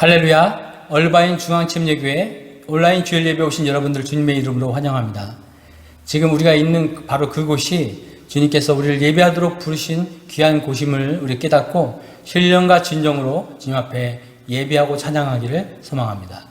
할렐루야, 얼바인 중앙침례교회 온라인 주일 예배 오신 여러분들 주님의 이름으로 환영합니다. 지금 우리가 있는 바로 그곳이 주님께서 우리를 예배하도록 부르신 귀한 곳임을 우리 깨닫고 신령과 진정으로 주님 앞에 예배하고 찬양하기를 소망합니다.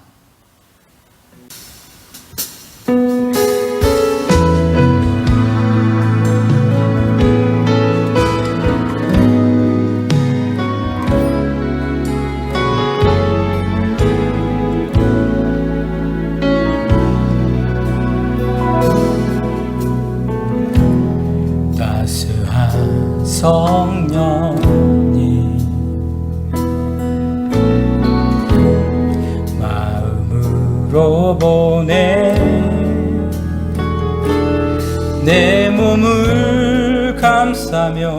성령님 마음으로 보내 내 몸을 감싸며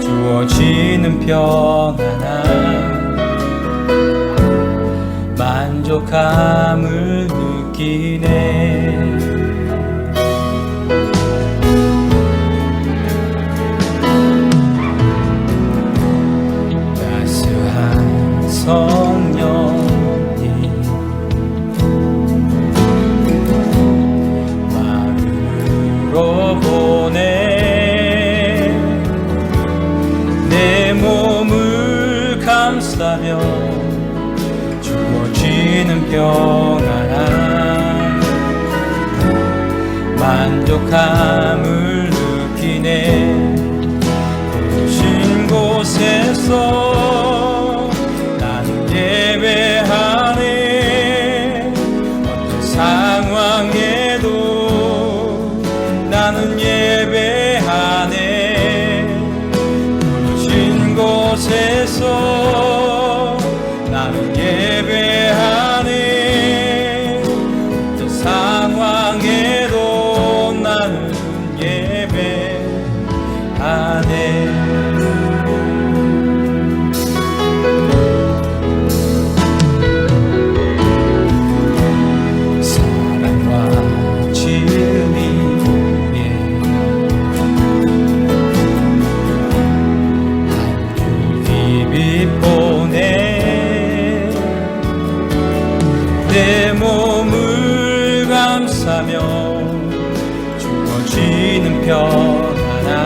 주어지는 평안함 만족함을 느끼네. 성령님 마음으로 보내 내 몸을 감싸며 주어지는 평안함 만족함을 느끼네. 부르신 곳에서 예배하네. 어떤 상황에도 나는 예배하네. 부르신 곳에서 나는 예배하네. 어떤 상황에도 나는 예배하네. 내 몸을 감싸며 주어지는 평안함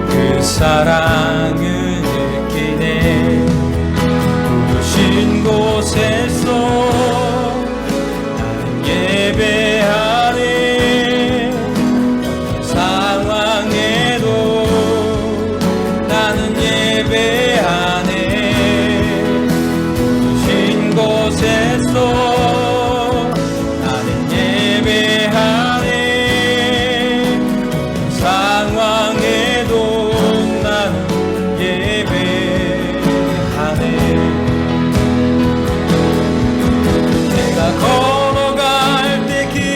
그 사랑을 느끼네. 부르신 곳에서 나는 예배하네. 어떤 상황에도 나는 예배하네. 곳에서 나는 예배하네. 상황에도 나는 예배하네. 내가 걸어갈 때 힘이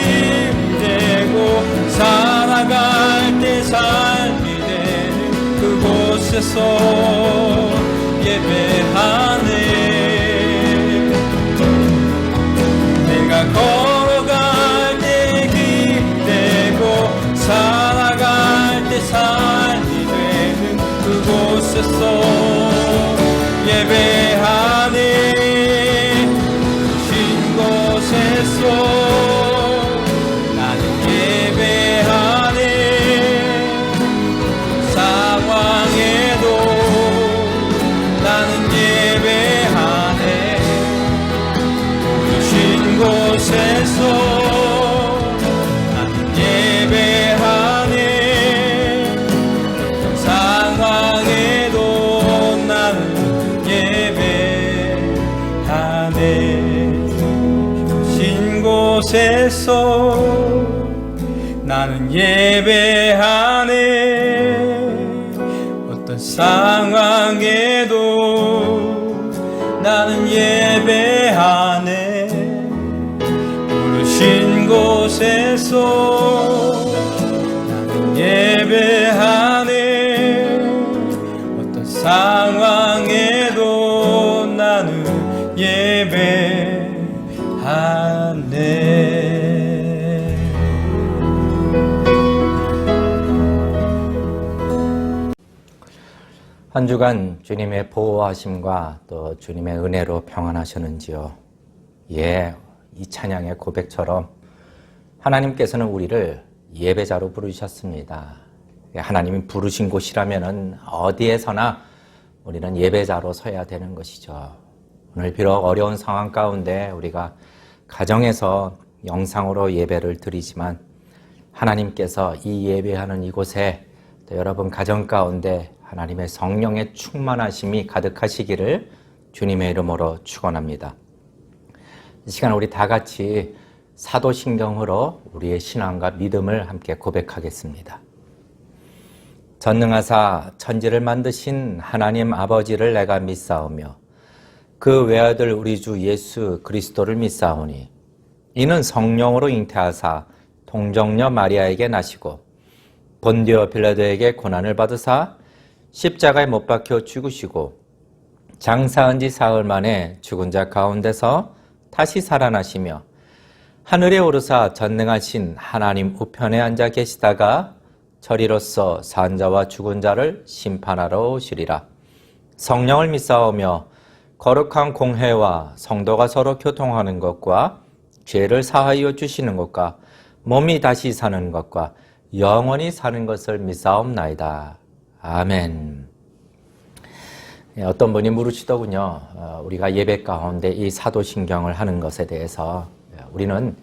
되고 살아갈 때 삶이 되는 그곳에서 예배하네. 걸어갈 때 힘되고 살아갈 때 삶이 되는 그곳에서 예배하네. 신 곳에서 나는 예배하네. 상황에도 나는 예배하네. 곳에서 나는 예배하네. 상황에도 나는 예배하네. 신 곳에서 나는 예배하네. 어떤 상황에도 나는 예배하네. 신 곳에서 나는 예배하네. 어떤 상황에도 나는 예배하네. 한 주간 주님의 보호하심과 또 주님의 은혜로 평안하셨는지요? 예, 이 찬양의 고백처럼 하나님께서는 우리를 예배자로 부르셨습니다. 하나님이 부르신 곳이라면 어디에서나 우리는 예배자로 서야 되는 것이죠. 오늘 비록 어려운 상황 가운데 우리가 가정에서 영상으로 예배를 드리지만 하나님께서 이 예배하는 이곳에 또 여러분 가정 가운데 하나님의 성령의 충만하심이 가득하시기를 주님의 이름으로 축원합니다. 이 시간 우리 다 같이 사도신경으로 우리의 신앙과 믿음을 함께 고백하겠습니다. 전능하사 천지를 만드신 하나님 아버지를 내가 믿사오며 그 외아들 우리 주 예수 그리스도를 믿사오니 이는 성령으로 잉태하사 동정녀 마리아에게 나시고 본디오 빌라도에게 고난을 받으사 십자가에 못 박혀 죽으시고 장사한 지 사흘 만에 죽은 자 가운데서 다시 살아나시며 하늘에 오르사 전능하신 하나님 우편에 앉아 계시다가 저리로서 산 자와 죽은 자를 심판하러 오시리라. 성령을 믿사오며 거룩한 공회와 성도가 서로 교통하는 것과 죄를 사하여 주시는 것과 몸이 다시 사는 것과 영원히 사는 것을 믿사옵나이다. 아멘. 어떤 분이 물으시더군요. 우리가 예배 가운데 이 사도신경을 하는 것에 대해서 우리는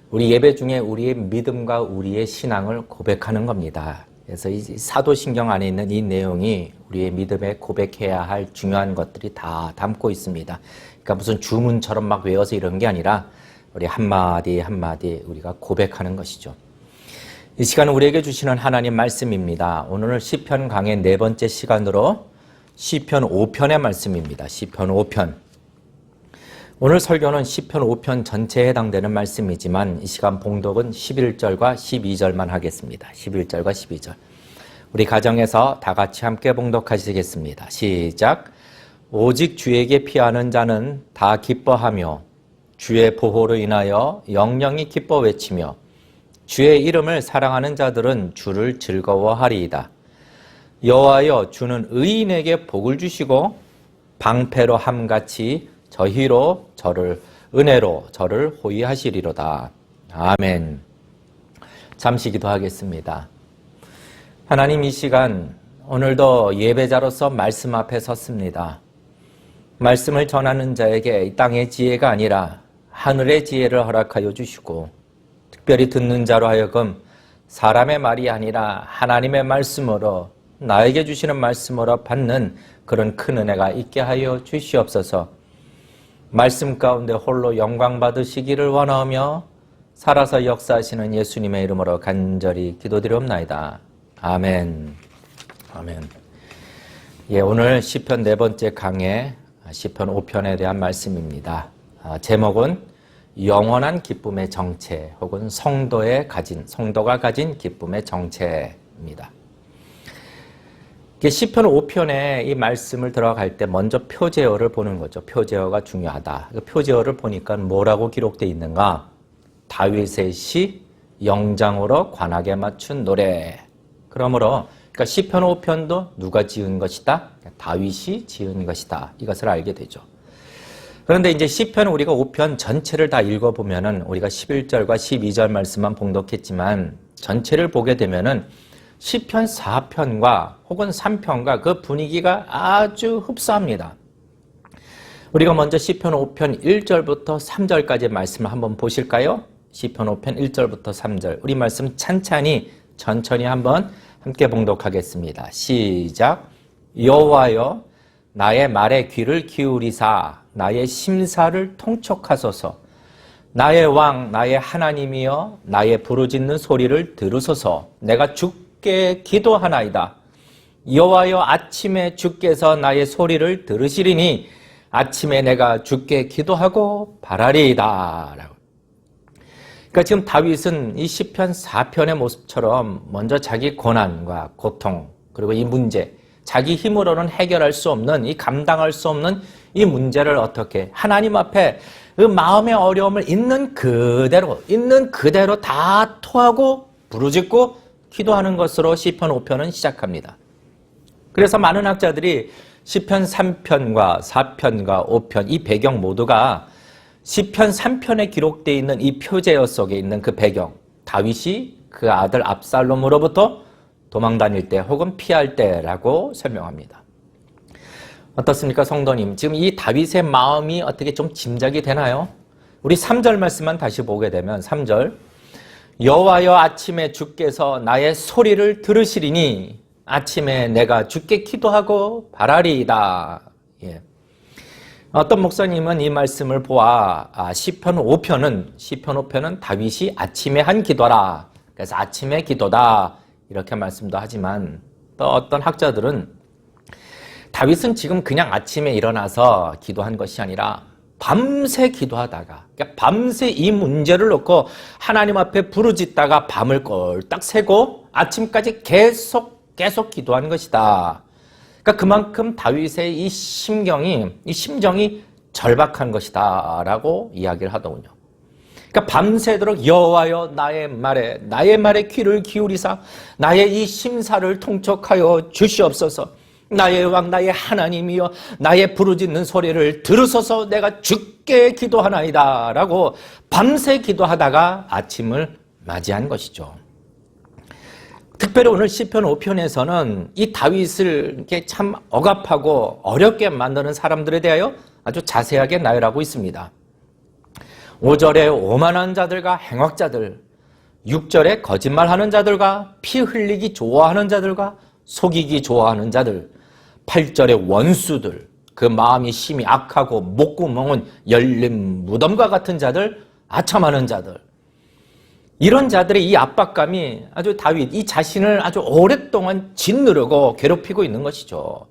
우리 예배 중에 우리의 믿음과 우리의 신앙을 고백하는 겁니다. 그래서 이 사도신경 안에 있는 이 내용이 우리의 믿음에 고백해야 할 중요한 것들이 다 담고 있습니다. 그러니까 무슨 주문처럼 막 외워서 이런 게 아니라 우리 한마디 한마디 우리가 고백하는 것이죠. 이 시간은 우리에게 주시는 하나님 말씀입니다. 오늘은 시편 강의 네 번째 시간으로 시편 5편의 말씀입니다. 시편 5편. 오늘 설교는 시편 5편 전체에 해당되는 말씀이지만 이 시간 봉독은 11절과 12절만 하겠습니다. 11절과 12절. 우리 가정에서 다 같이 함께 봉독하시겠습니다. 시작. 오직 주에게 피하는 자는 다 기뻐하며 주의 보호로 인하여 영영이 기뻐 외치며 주의 이름을 사랑하는 자들은 주를 즐거워하리이다. 여호와여 주는 의인에게 복을 주시고 방패로 함같이 저희로 저를 은혜로 저를 호위하시리로다. 아멘. 잠시 기도하겠습니다. 하나님 이 시간 오늘도 예배자로서 말씀 앞에 섰습니다. 말씀을 전하는 자에게 이 땅의 지혜가 아니라 하늘의 지혜를 허락하여 주시고 특별히 듣는 자로 하여금 사람의 말이 아니라 하나님의 말씀으로 나에게 주시는 말씀으로 받는 그런 큰 은혜가 있게 하여 주시옵소서. 말씀 가운데 홀로 영광 받으시기를 원하며 살아서 역사하시는 예수님의 이름으로 간절히 기도드리옵나이다. 아멘. 아멘. 예, 오늘 시편 네 번째 강의 시편 5편에 대한 말씀입니다. 제목은 영원한 기쁨의 정체 혹은 성도가 가진 기쁨의 정체입니다. 시편 5편에 이 말씀을 들어갈 때 먼저 표제어를 보는 거죠. 표제어가 중요하다. 표제어를 보니까 뭐라고 기록되어 있는가? 다윗의 시, 영장으로 관하게 맞춘 노래. 그러므로 그러니까 시편 5편도 누가 지은 것이다? 다윗이 지은 것이다. 이것을 알게 되죠. 그런데 이제 시편 우리가 5편 전체를 다 읽어보면은 우리가 11절과 12절 말씀만 봉독했지만 전체를 보게 되면은 시편 4편과 혹은 3편과 그 분위기가 아주 흡사합니다. 우리가 먼저 시편 5편 1절부터 3절까지 말씀을 한번 보실까요? 시편 5편 1절부터 3절. 우리 말씀 천천히 한번 함께 봉독하겠습니다. 시작. 여호와여 나의 말에 귀를 기울이사 나의 심사를 통촉하소서. 나의 왕 나의 하나님이여 나의 부르짖는 소리를 들으소서. 내가 주께 기도하나이다. 여호와여 아침에 주께서 나의 소리를 들으시리니 아침에 내가 주께 기도하고 바라리이다. 그러니까 지금 다윗은 이 시편 4편의 모습처럼 먼저 자기 고난과 고통 그리고 이 문제 자기 힘으로는 해결할 수 없는 이 감당할 수 없는 이 문제를 어떻게 하나님 앞에 그 마음의 어려움을 있는 그대로 다 토하고 부르짖고 기도하는 것으로 시편 5편은 시작합니다. 그래서 많은 학자들이 시편 3편과 4편과 5편 이 배경 모두가 시편 3편에 기록되어 있는 이 표제어 속에 있는 그 배경, 다윗이 그 아들 압살롬으로부터 도망 다닐 때 혹은 피할 때라고 설명합니다. 어떻습니까, 성도님? 지금 이 다윗의 마음이 어떻게 좀 짐작이 되나요? 우리 3절 말씀만 다시 보게 되면 3절, 여호와여 아침에 주께서 나의 소리를 들으시리니 아침에 내가 주께 기도하고 바라리이다. 예. 어떤 목사님은 이 말씀을 보아 시편 5편은 다윗이 아침에 한 기도라. 그래서 아침에 기도다 이렇게 말씀도 하지만 또 어떤 학자들은 다윗은 지금 그냥 아침에 일어나서 기도한 것이 아니라 밤새 기도하다가, 그러니까 밤새 이 문제를 놓고 하나님 앞에 부르짖다가 밤을 꼴딱 새고 아침까지 계속 기도한 것이다. 그러니까 그만큼 다윗의 이 심정이 절박한 것이다 라고 이야기를 하더군요. 그러니까 밤새도록 여호와여 나의 말에 귀를 기울이사 나의 이 심사를 통촉하여 주시옵소서. 나의 왕 나의 하나님이여 나의 부르짖는 소리를 들으소서. 내가 주께 기도하나이다 라고 밤새 기도하다가 아침을 맞이한 것이죠. 특별히 오늘 시편 5편에서는 이 다윗을 이렇게 참 억압하고 어렵게 만드는 사람들에 대하여 아주 자세하게 나열하고 있습니다. 5절에 오만한 자들과 행악자들, 6절에 거짓말하는 자들과 피 흘리기 좋아하는 자들과 속이기 좋아하는 자들, 8절에 원수들, 그 마음이 심히 악하고 목구멍은 열린 무덤과 같은 자들, 아첨하는 자들. 이런 자들의 이 압박감이 아주 다윗, 이 자신을 아주 오랫동안 짓누르고 괴롭히고 있는 것이죠.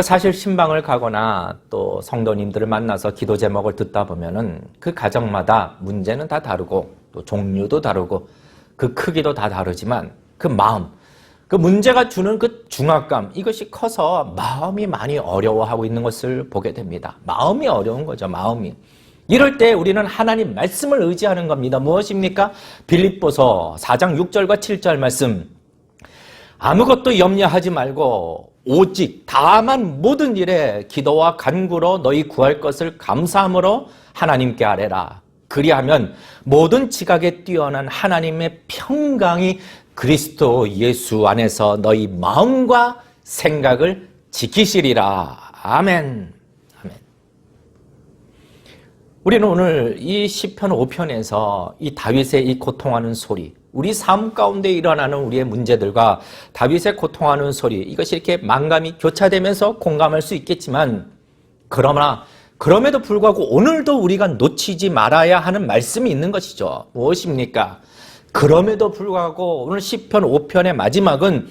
사실 신방을 가거나 또 성도님들을 만나서 기도 제목을 듣다 보면은 그 가정마다 문제는 다 다르고 또 종류도 다르고 그 크기도 다 다르지만 그 마음, 그 문제가 주는 그 중압감, 이것이 커서 마음이 많이 어려워하고 있는 것을 보게 됩니다. 마음이 어려운 거죠, 마음이. 이럴 때 우리는 하나님 말씀을 의지하는 겁니다. 무엇입니까? 빌립보서 4장 6절과 7절 말씀. 아무것도 염려하지 말고 오직 다만 모든 일에 기도와 간구로 너희 구할 것을 감사함으로 하나님께 아뢰라. 그리하면 모든 지각에 뛰어난 하나님의 평강이 그리스도 예수 안에서 너희 마음과 생각을 지키시리라. 아멘. 아멘. 우리는 오늘 이 시편 5편에서 이 다윗의 이 고통하는 소리, 우리 삶 가운데 일어나는 우리의 문제들과 다윗의 고통하는 소리, 이것이 이렇게 만감이 교차되면서 공감할 수 있겠지만, 그럼에도 불구하고 오늘도 우리가 놓치지 말아야 하는 말씀이 있는 것이죠. 무엇입니까? 그럼에도 불구하고 오늘 시편 5편의 마지막은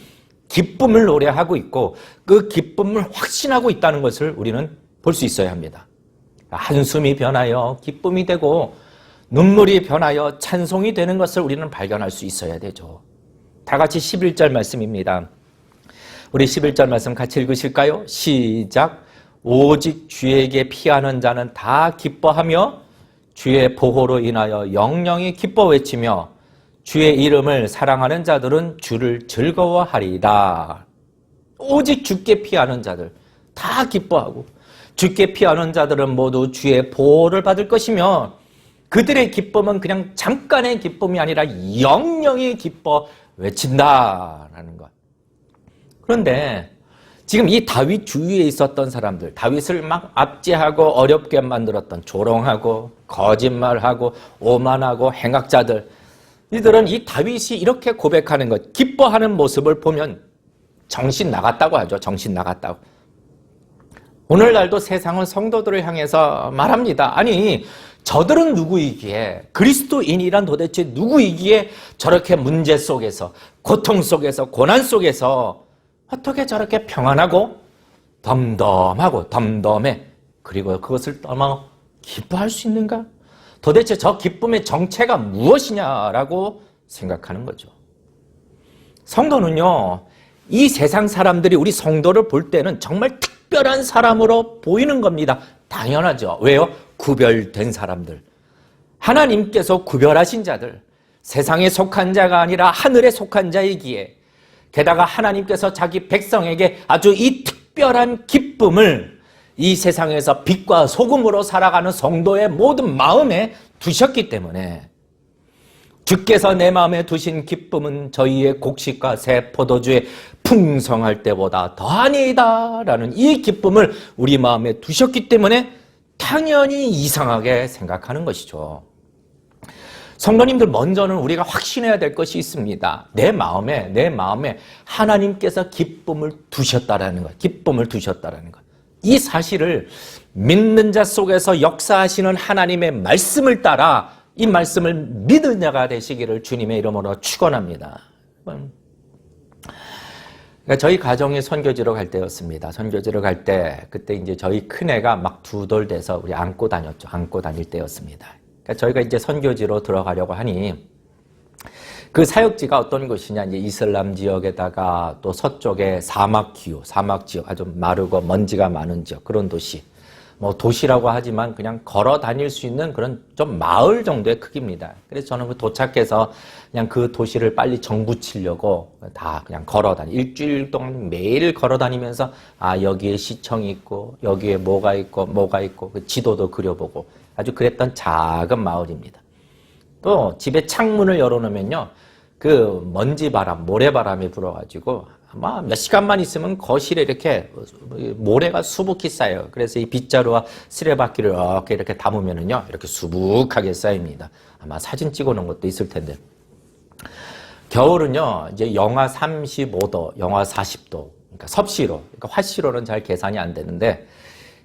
기쁨을 노래하고 있고 그 기쁨을 확신하고 있다는 것을 우리는 볼 수 있어야 합니다. 한숨이 변하여 기쁨이 되고 눈물이 변하여 찬송이 되는 것을 우리는 발견할 수 있어야 되죠. 다 같이 11절 말씀입니다. 우리 11절 말씀 같이 읽으실까요? 시작. 오직 주에게 피하는 자는 다 기뻐하며 주의 보호로 인하여 영영이 기뻐 외치며 주의 이름을 사랑하는 자들은 주를 즐거워하리이다. 오직 주께 피하는 자들 다 기뻐하고 주께 피하는 자들은 모두 주의 보호를 받을 것이며 그들의 기쁨은 그냥 잠깐의 기쁨이 아니라 영영이 기뻐 외친다라는 것. 그런데 지금 이 다윗 주위에 있었던 사람들, 다윗을 막 압제하고 어렵게 만들었던 조롱하고 거짓말하고 오만하고 행악자들, 이들은 이 다윗이 이렇게 고백하는 것, 기뻐하는 모습을 보면 정신 나갔다고 하죠. 정신 나갔다고. 오늘날도 세상은 성도들을 향해서 말합니다. 아니, 저들은 누구이기에, 그리스도인이란 도대체 누구이기에 저렇게 문제 속에서, 고통 속에서, 고난 속에서 어떻게 저렇게 평안하고 덤덤하고 덤덤해, 그리고 그것을 떠나 기뻐할 수 있는가? 도대체 저 기쁨의 정체가 무엇이냐라고 생각하는 거죠. 성도는요, 이 세상 사람들이 우리 성도를 볼 때는 정말 특별한 사람으로 보이는 겁니다. 당연하죠. 왜요? 구별된 사람들. 하나님께서 구별하신 자들. 세상에 속한 자가 아니라 하늘에 속한 자이기에 게다가 하나님께서 자기 백성에게 아주 이 특별한 기쁨을 이 세상에서 빛과 소금으로 살아가는 성도의 모든 마음에 두셨기 때문에 주께서 내 마음에 두신 기쁨은 저희의 곡식과 새 포도주에 풍성할 때보다 더하니이다 라는 이 기쁨을 우리 마음에 두셨기 때문에 당연히 이상하게 생각하는 것이죠. 성도님들, 먼저는 우리가 확신해야 될 것이 있습니다. 내 마음에 하나님께서 기쁨을 두셨다라는 것, 기쁨을 두셨다라는 것. 이 사실을 믿는 자 속에서 역사하시는 하나님의 말씀을 따라 이 말씀을 믿는 자가 되시기를 주님의 이름으로 축원합니다. 그러니까 저희 가정이 선교지로 갈 때였습니다. 선교지로 갈 때 그때 이제 저희 큰애가 막 2돌 돼서 우리 안고 다녔죠. 안고 다닐 때였습니다. 그러니까 저희가 이제 선교지로 들어가려고 하니 그 사역지가 어떤 곳이냐, 이제 이슬람 지역에다가 또 서쪽에 사막 지역, 아주 마르고 먼지가 많은 지역, 그런 도시. 뭐 도시라고 하지만 그냥 걸어 다닐 수 있는 그런 좀 마을 정도의 크기입니다. 그래서 저는 그 도착해서 그냥 그 도시를 빨리 정붙이려고 다 그냥 걸어 다니, 일주일 동안 매일 걸어 다니면서 아, 여기에 시청이 있고, 여기에 뭐가 있고, 그 지도도 그려보고 아주 그랬던 작은 마을입니다. 또 집에 창문을 열어놓으면요, 그 먼지바람, 모래바람이 불어가지고 아마 몇 시간만 있으면 거실에 이렇게 모래가 수북히 쌓여요. 그래서 이 빗자루와 쓰레받기를 이렇게 담으면은요, 이렇게 수북하게 쌓입니다. 아마 사진 찍어놓은 것도 있을 텐데. 겨울은요, 이제 영하 35도, 영하 40도, 그러니까 섭씨로, 그러니까 화씨로는 잘 계산이 안 되는데,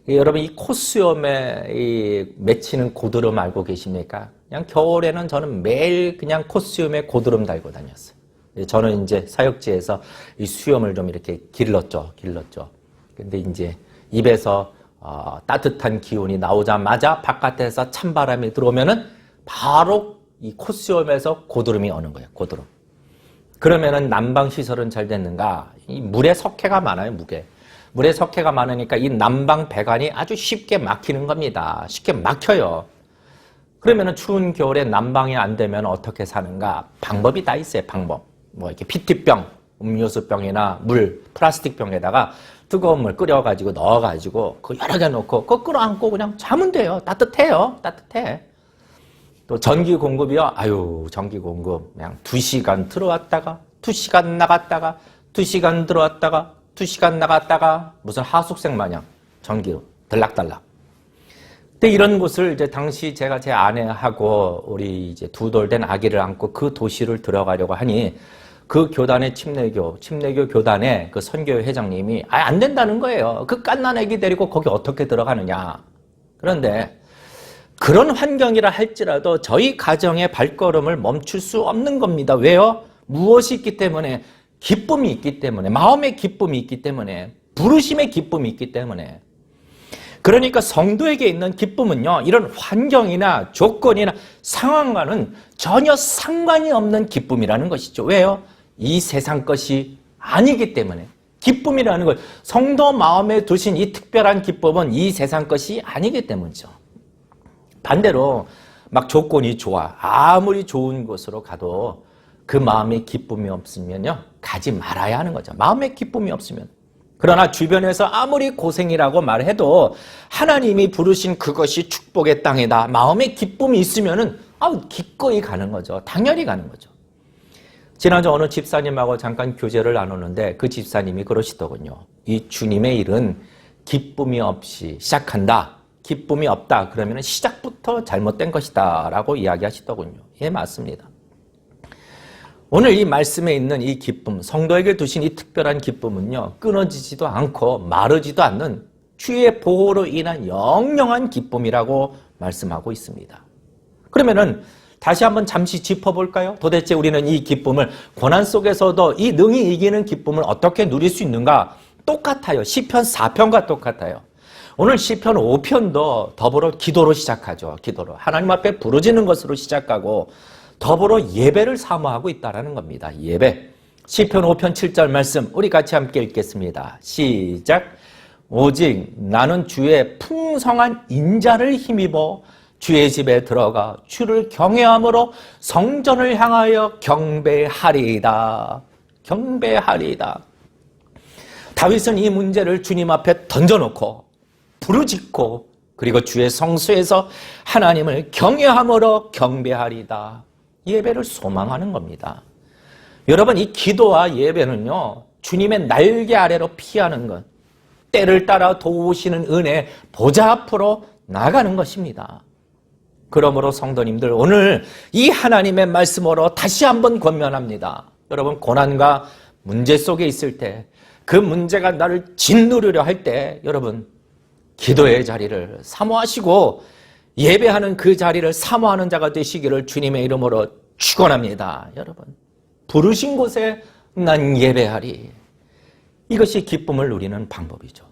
여러분 이 콧수염에 이 맺히는 고드름 알고 계십니까? 그냥 겨울에는 저는 매일 그냥 콧수염에 고드름 달고 다녔어요. 저는 이제 사역지에서 이 수염을 좀 이렇게 길렀죠. 근데 이제 입에서 따뜻한 기운이 나오자마자 바깥에서 찬바람이 들어오면은 바로 이 콧수염에서 고드름이 오는 거예요. 고드름. 그러면은 난방시설은 잘 됐는가? 이 물에 석회가 많아요. 물에 석회가 많으니까 이 난방 배관이 아주 쉽게 막히는 겁니다. 쉽게 막혀요. 그러면은 추운 겨울에 난방이 안 되면 어떻게 사는가? 방법이 다 있어요. 방법. 뭐 이렇게 PT병, 음료수병이나 물, 플라스틱 병에다가 뜨거운 물 끓여가지고 넣어가지고 그 여러 개 넣고 그거 끌어안고 그냥 자면 돼요. 따뜻해. 또 전기 공급이요. 아유, 전기 공급 그냥 2시간 들어왔다가 2시간 나갔다가 2시간 들어왔다가 2시간 나갔다가 무슨 하숙생 마냥 전기로 들락달락. 근데 이런 곳을 이제 당시 제가 제 아내하고 우리 이제 2돌 된 아기를 안고 그 도시를 들어가려고 하니 그 교단의 침례교 교단의 그 선교 회장님이 안 된다는 거예요. 그 갓난 아기 데리고 거기 어떻게 들어가느냐. 그런데 그런 환경이라 할지라도 저희 가정의 발걸음을 멈출 수 없는 겁니다. 왜요? 무엇이 있기 때문에? 기쁨이 있기 때문에, 마음의 기쁨이 있기 때문에, 부르심의 기쁨이 있기 때문에. 그러니까 성도에게 있는 기쁨은요, 이런 환경이나 조건이나 상황과는 전혀 상관이 없는 기쁨이라는 것이죠. 왜요? 이 세상 것이 아니기 때문에. 기쁨이라는 것, 성도 마음에 두신 이 특별한 기쁨은 이 세상 것이 아니기 때문이죠. 반대로 막 조건이 좋아, 아무리 좋은 곳으로 가도 그 마음에 기쁨이 없으면요, 가지 말아야 하는 거죠. 마음에 기쁨이 없으면. 그러나 주변에서 아무리 고생이라고 말해도 하나님이 부르신 그것이 축복의 땅이다. 마음에 기쁨이 있으면은 기꺼이 가는 거죠. 당연히 가는 거죠. 지난주 어느 집사님하고 잠깐 교제를 나누는데 그 집사님이 그러시더군요. 이 주님의 일은 기쁨이 없이 시작한다. 기쁨이 없다. 그러면 시작부터 잘못된 것이다. 라고 이야기하시더군요. 예, 맞습니다. 오늘 이 말씀에 있는 이 기쁨, 성도에게 두신 이 특별한 기쁨은요, 끊어지지도 않고 마르지도 않는 주의 보호로 인한 영영한 기쁨이라고 말씀하고 있습니다. 그러면은 다시 한번 잠시 짚어볼까요? 도대체 우리는 이 기쁨을 고난 속에서도 이 능히 이기는 기쁨을 어떻게 누릴 수 있는가? 똑같아요. 시편 4편과 똑같아요. 오늘 시편 5편도 더불어 기도로 시작하죠. 기도로. 하나님 앞에 부르짖는 것으로 시작하고 더불어 예배를 사모하고 있다는 겁니다. 예배. 시편 5편 7절 말씀 우리 같이 함께 읽겠습니다. 시작. 오직 나는 주의 풍성한 인자를 힘입어 주의 집에 들어가 주를 경외함으로 성전을 향하여 경배하리이다. 경배하리이다. 다윗은 이 문제를 주님 앞에 던져놓고 부르짖고 그리고 주의 성소에서 하나님을 경외함으로 경배하리이다. 예배를 소망하는 겁니다. 여러분, 이 기도와 예배는요, 주님의 날개 아래로 피하는 것, 때를 따라 도우시는 은혜 보좌 앞으로 나가는 것입니다. 그러므로 성도님들, 오늘 이 하나님의 말씀으로 다시 한번 권면합니다. 여러분, 고난과 문제 속에 있을 때, 그 문제가 나를 짓누르려 할 때, 여러분, 기도의 자리를 사모하시고 예배하는 그 자리를 사모하는 자가 되시기를 주님의 이름으로 축원합니다. 여러분, 부르신 곳에 난 예배하리. 이것이 기쁨을 누리는 방법이죠.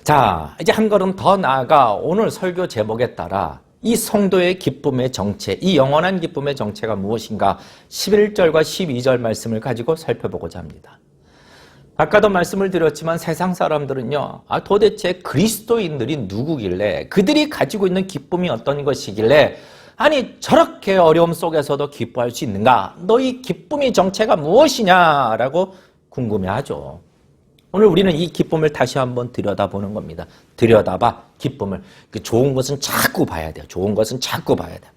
자, 이제 한 걸음 더 나아가 오늘 설교 제목에 따라 이 성도의 기쁨의 정체, 이 영원한 기쁨의 정체가 무엇인가 11절과 12절 말씀을 가지고 살펴보고자 합니다. 아까도 말씀을 드렸지만 세상 사람들은요, 도대체 그리스도인들이 누구길래, 그들이 가지고 있는 기쁨이 어떤 것이길래, 아니 저렇게 어려움 속에서도 기뻐할 수 있는가? 너희 기쁨의 정체가 무엇이냐라고 궁금해하죠. 오늘 우리는 이 기쁨을 다시 한번 들여다보는 겁니다. 들여다봐, 기쁨을. 좋은 것은 자꾸 봐야 돼요. 좋은 것은 자꾸 봐야 돼요.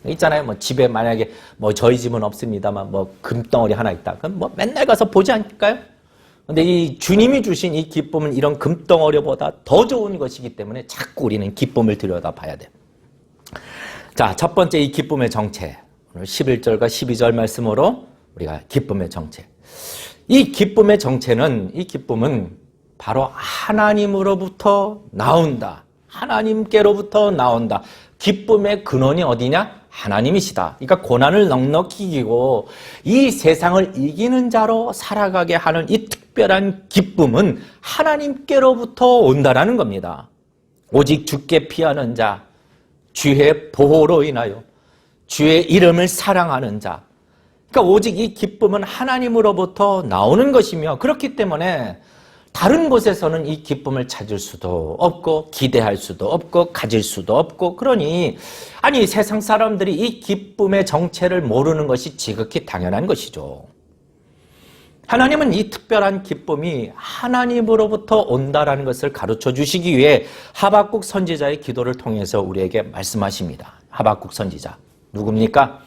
있잖아요. 뭐 집에 만약에 저희 집은 없습니다만 금덩어리 하나 있다. 그럼 맨날 가서 보지 않을까요? 근데 이 주님이 주신 이 기쁨은 이런 금덩어리보다 더 좋은 것이기 때문에 자꾸 우리는 기쁨을 들여다봐야 돼요. 자, 첫 번째 이 기쁨의 정체. 오늘 11절과 12절 말씀으로 우리가 기쁨의 정체. 이 기쁨의 정체는, 이 기쁨은 바로 하나님으로부터 나온다. 하나님께로부터 나온다. 기쁨의 근원이 어디냐? 하나님이시다. 그러니까 고난을 넉넉히 이기고 이 세상을 이기는 자로 살아가게 하는 이 특별한 기쁨은 하나님께로부터 온다라는 겁니다. 오직 주께 피하는 자, 주의 보호로 인하여 주의 이름을 사랑하는 자, 그러니까 오직 이 기쁨은 하나님으로부터 나오는 것이며, 그렇기 때문에 다른 곳에서는 이 기쁨을 찾을 수도 없고 기대할 수도 없고 가질 수도 없고, 그러니 아니 세상 사람들이 이 기쁨의 정체를 모르는 것이 지극히 당연한 것이죠. 하나님은 이 특별한 기쁨이 하나님으로부터 온다라는 것을 가르쳐 주시기 위해 하박국 선지자의 기도를 통해서 우리에게 말씀하십니다. 하박국 선지자 누굽니까?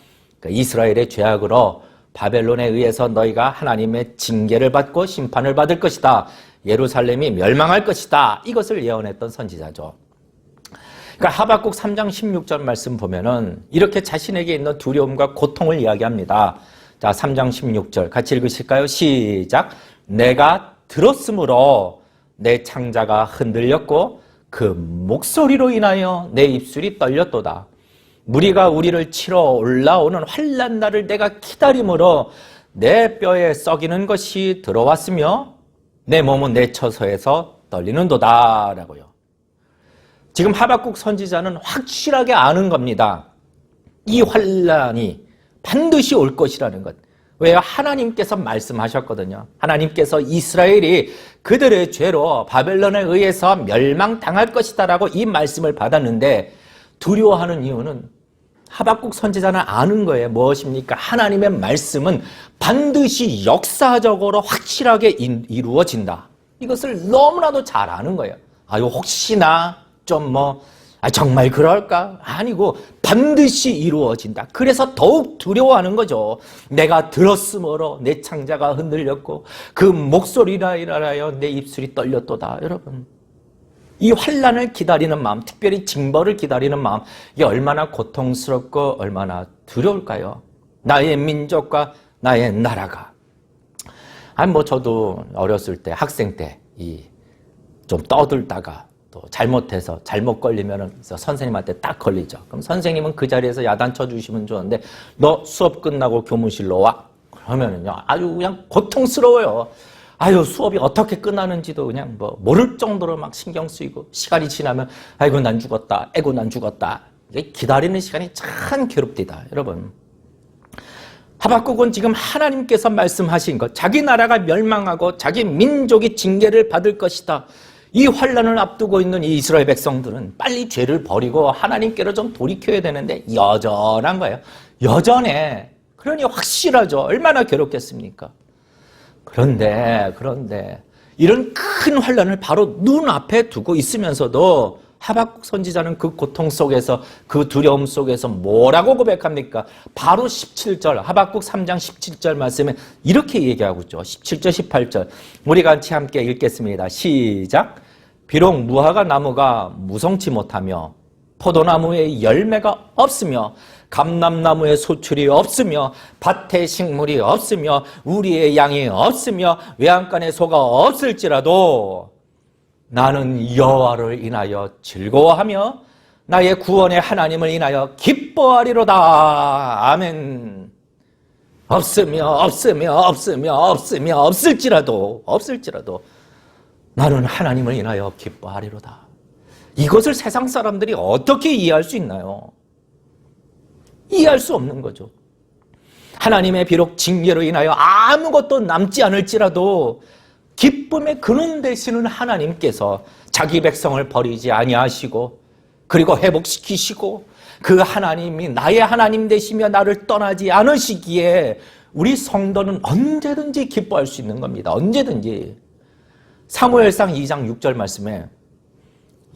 이스라엘의 죄악으로 바벨론에 의해서 너희가 하나님의 징계를 받고 심판을 받을 것이다. 예루살렘이 멸망할 것이다. 이것을 예언했던 선지자죠. 그러니까 하박국 3장 16절 말씀 보면은 이렇게 자신에게 있는 두려움과 고통을 이야기합니다. 자, 3장 16절 같이 읽으실까요? 시작. 내가 들었으므로 내 창자가 흔들렸고 그 목소리로 인하여 내 입술이 떨렸도다. 무리가 우리를 치러 올라오는 환난 날을 내가 기다림으로 내 뼈에 썩이는 것이 들어왔으며 내 몸은 내 처소에서 떨리는도다 라고요. 지금 하박국 선지자는 확실하게 아는 겁니다. 이 환난이 반드시 올 것이라는 것. 왜요? 하나님께서 말씀하셨거든요. 하나님께서 이스라엘이 그들의 죄로 바벨론에 의해서 멸망당할 것이다라고 이 말씀을 받았는데, 두려워하는 이유는 하박국 선지자는 아는 거예요. 무엇입니까? 하나님의 말씀은 반드시 역사적으로 확실하게 이루어진다. 이것을 너무나도 잘 아는 거예요. 아유, 혹시나 좀 정말 그럴까? 아니고 반드시 이루어진다. 그래서 더욱 두려워하는 거죠. 내가 들었으므로 내 창자가 흔들렸고 그 목소리라 인하여 내 입술이 떨렸도다. 여러분, 이 환난을 기다리는 마음, 특별히 징벌을 기다리는 마음, 이게 얼마나 고통스럽고 얼마나 두려울까요? 나의 민족과 나의 나라가. 저도 어렸을 때, 학생 때 좀 떠들다가 또 잘못해서 잘못 걸리면은 선생님한테 딱 걸리죠. 그럼 선생님은 그 자리에서 야단쳐 주시면 좋은데, 너 수업 끝나고 교무실로 와. 그러면은요, 아주 그냥 고통스러워요. 아유, 수업이 어떻게 끝나는지도 그냥 모를 정도로 막 신경 쓰이고, 시간이 지나면 아이고 난 죽었다, 아이고 난 죽었다. 이게 기다리는 시간이 참 괴롭디다. 여러분, 하박국은 지금 하나님께서 말씀하신 것, 자기 나라가 멸망하고 자기 민족이 징계를 받을 것이다. 이 환난을 앞두고 있는 이 이스라엘 백성들은 빨리 죄를 버리고 하나님께로 좀 돌이켜야 되는데 여전한 거예요. 여전해. 그러니 확실하죠. 얼마나 괴롭겠습니까? 그런데 이런 큰 환란을 바로 눈앞에 두고 있으면서도 하박국 선지자는 그 고통 속에서, 그 두려움 속에서 뭐라고 고백합니까? 바로 17절, 하박국 3장 17절 말씀에 이렇게 얘기하고 있죠. 17절, 18절. 우리 같이 함께 읽겠습니다. 시작. 비록 무화과 나무가 무성치 못하며 포도나무에 열매가 없으며 감람나무에 소출이 없으며 밭에 식물이 없으며 우리의 양이 없으며 외양간에 소가 없을지라도 나는 여호와를 인하여 즐거워하며 나의 구원의 하나님을 인하여 기뻐하리로다. 아멘. 없을지라도 나는 하나님을 인하여 기뻐하리로다. 이것을 세상 사람들이 어떻게 이해할 수 있나요? 이해할 수 없는 거죠. 하나님의 비록 징계로 인하여 아무것도 남지 않을지라도 기쁨의 근원 되시는 하나님께서 자기 백성을 버리지 아니하시고 그리고 회복시키시고 그 하나님이 나의 하나님 되시며 나를 떠나지 않으시기에 우리 성도는 언제든지 기뻐할 수 있는 겁니다. 언제든지. 사무엘상 2장 6절 말씀에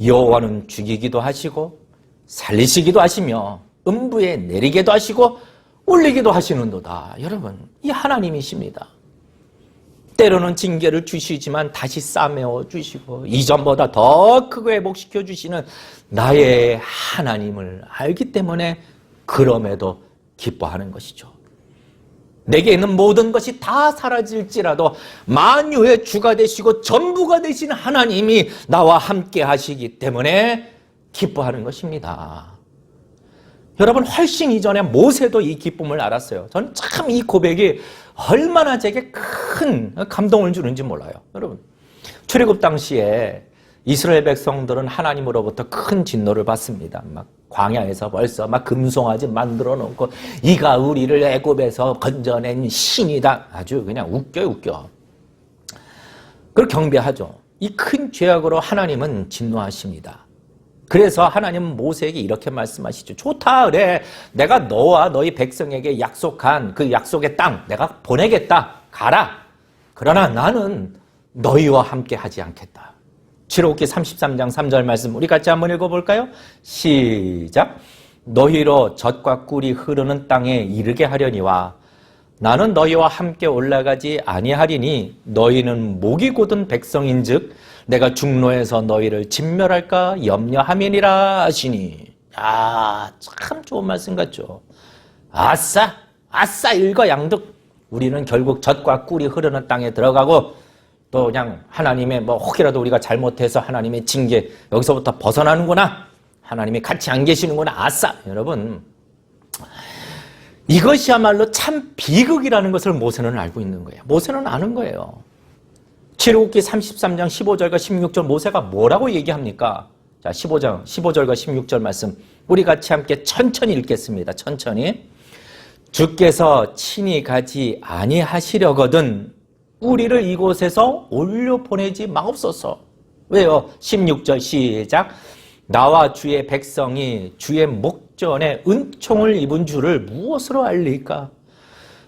여호와는 죽이기도 하시고 살리시기도 하시며 음부에 내리게도 하시고 올리기도 하시는도다. 여러분, 이 하나님이십니다. 때로는 징계를 주시지만 다시 싸매어 주시고 이전보다 더 크고 회복시켜 주시는 나의 하나님을 알기 때문에 그럼에도 기뻐하는 것이죠. 내게 있는 모든 것이 다 사라질지라도 만유의 주가 되시고 전부가 되신 하나님이 나와 함께 하시기 때문에 기뻐하는 것입니다. 여러분, 훨씬 이전에 모세도 이 기쁨을 알았어요. 저는 참 이 고백이 얼마나 제게 큰 감동을 주는지 몰라요. 여러분, 출애굽 당시에 이스라엘 백성들은 하나님으로부터 큰 진노를 받습니다. 막 광야에서 벌써 막 금송아지 만들어 놓고 이가 우리를 애굽에서 건져낸 신이다. 아주 그냥 웃겨. 그걸 경배하죠. 이 큰 죄악으로 하나님은 진노하십니다. 그래서 하나님은 모세에게 이렇게 말씀하시죠. 좋다, 그래. 내가 너와 너희 백성에게 약속한 그 약속의 땅 내가 보내겠다. 가라. 그러나 나는 너희와 함께 하지 않겠다. 출애굽기 33장 3절 말씀 우리 같이 한번 읽어볼까요? 시작. 너희로 젖과 꿀이 흐르는 땅에 이르게 하려니와 나는 너희와 함께 올라가지 아니하리니 너희는 목이 곧은 백성인즉 내가 중로에서 너희를 진멸할까 염려함이니라 하시니. 참 좋은 말씀 같죠. 아싸 일거양득. 우리는 결국 젖과 꿀이 흐르는 땅에 들어가고 또 그냥 하나님의 혹이라도 우리가 잘못해서 하나님의 징계 여기서부터 벗어나는구나. 하나님이 같이 안 계시는구나. 아싸. 여러분, 이것이야말로 참 비극이라는 것을 모세는 알고 있는 거예요. 모세는 아는 거예요. 출애굽기 33장 15절과 16절 모세가 뭐라고 얘기합니까? 자, 15절과 16절 말씀 우리 같이 함께 천천히 읽겠습니다. 천천히. 주께서 친히 가지 아니하시려거든 우리를 이곳에서 올려 보내지 마옵소서. 왜요? 16절 시작. 나와 주의 백성이 주의 목전에 은총을 입은 줄을 무엇으로 알리까?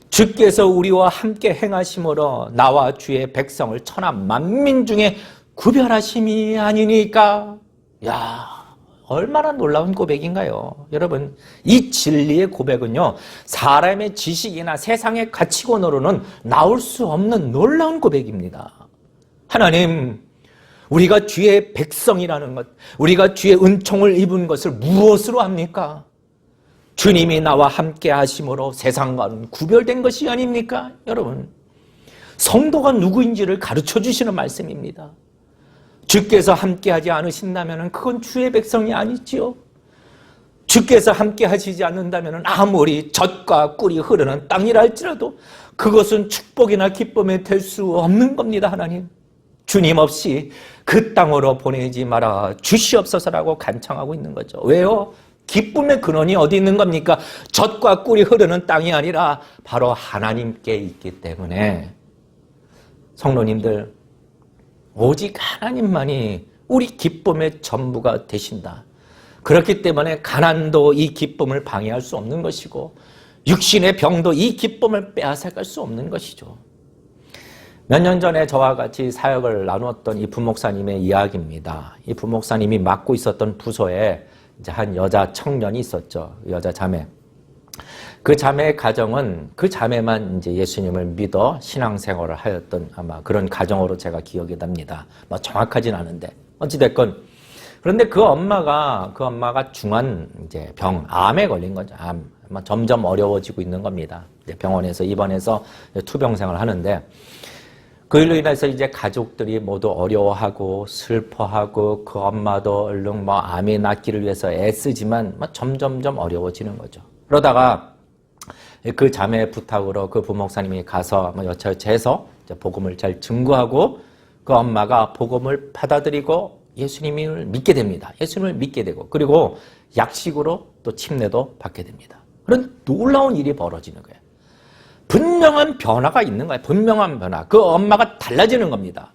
주께서 우리와 함께 행하심으로 나와 주의 백성을 천하 만민 중에 구별하심이 아니니까. 야, 얼마나 놀라운 고백인가요? 여러분, 이 진리의 고백은요, 사람의 지식이나 세상의 가치관으로는 나올 수 없는 놀라운 고백입니다. 하나님, 우리가 주의 백성이라는 것, 우리가 주의 은총을 입은 것을 무엇으로 합니까? 주님이 나와 함께 하심으로 세상과는 구별된 것이 아닙니까? 여러분, 성도가 누구인지를 가르쳐 주시는 말씀입니다. 주께서 함께하지 않으신다면 그건 주의 백성이 아니지요. 주께서 함께하시지 않는다면 아무리 젖과 꿀이 흐르는 땅이라 할지라도 그것은 축복이나 기쁨이 될 수 없는 겁니다. 하나님, 주님 없이 그 땅으로 보내지 마라 주시옵소서라고 간청하고 있는 거죠. 왜요? 기쁨의 근원이 어디 있는 겁니까? 젖과 꿀이 흐르는 땅이 아니라 바로 하나님께 있기 때문에 성도님들, 오직 하나님만이 우리 기쁨의 전부가 되신다. 그렇기 때문에 가난도 이 기쁨을 방해할 수 없는 것이고 육신의 병도 이 기쁨을 빼앗아갈 수 없는 것이죠. 몇 년 전에 저와 같이 사역을 나누었던 이 부목사님의 이야기입니다. 이 부목사님이 맡고 있었던 부서에 이제 한 여자 청년이 있었죠. 여자 자매. 그 자매의 가정은 그 자매만 이제 예수님을 믿어 신앙생활을 하였던 아마 그런 가정으로 제가 기억이 납니다. 뭐 정확하진 않은데 어찌됐건 그런데 그 엄마가 중한 이제 암에 걸린 거죠. 암. 점점 어려워지고 있는 겁니다. 이제 병원에서 입원해서 투병생활을 하는데 그 일로 인해서 이제 가족들이 모두 어려워하고 슬퍼하고 그 엄마도 얼른 암이 낫기를 위해서 애쓰지만 점점점 어려워지는 거죠. 그러다가 그 자매의 부탁으로 그 부목사님이 가서 여차여차해서 복음을 잘 증거하고 그 엄마가 복음을 받아들이고 예수님을 믿게 됩니다. 예수님을 믿게 되고 그리고 약식으로 또 침례도 받게 됩니다. 그런 놀라운 일이 벌어지는 거예요. 분명한 변화가 있는 거예요. 분명한 변화. 그 엄마가 달라지는 겁니다.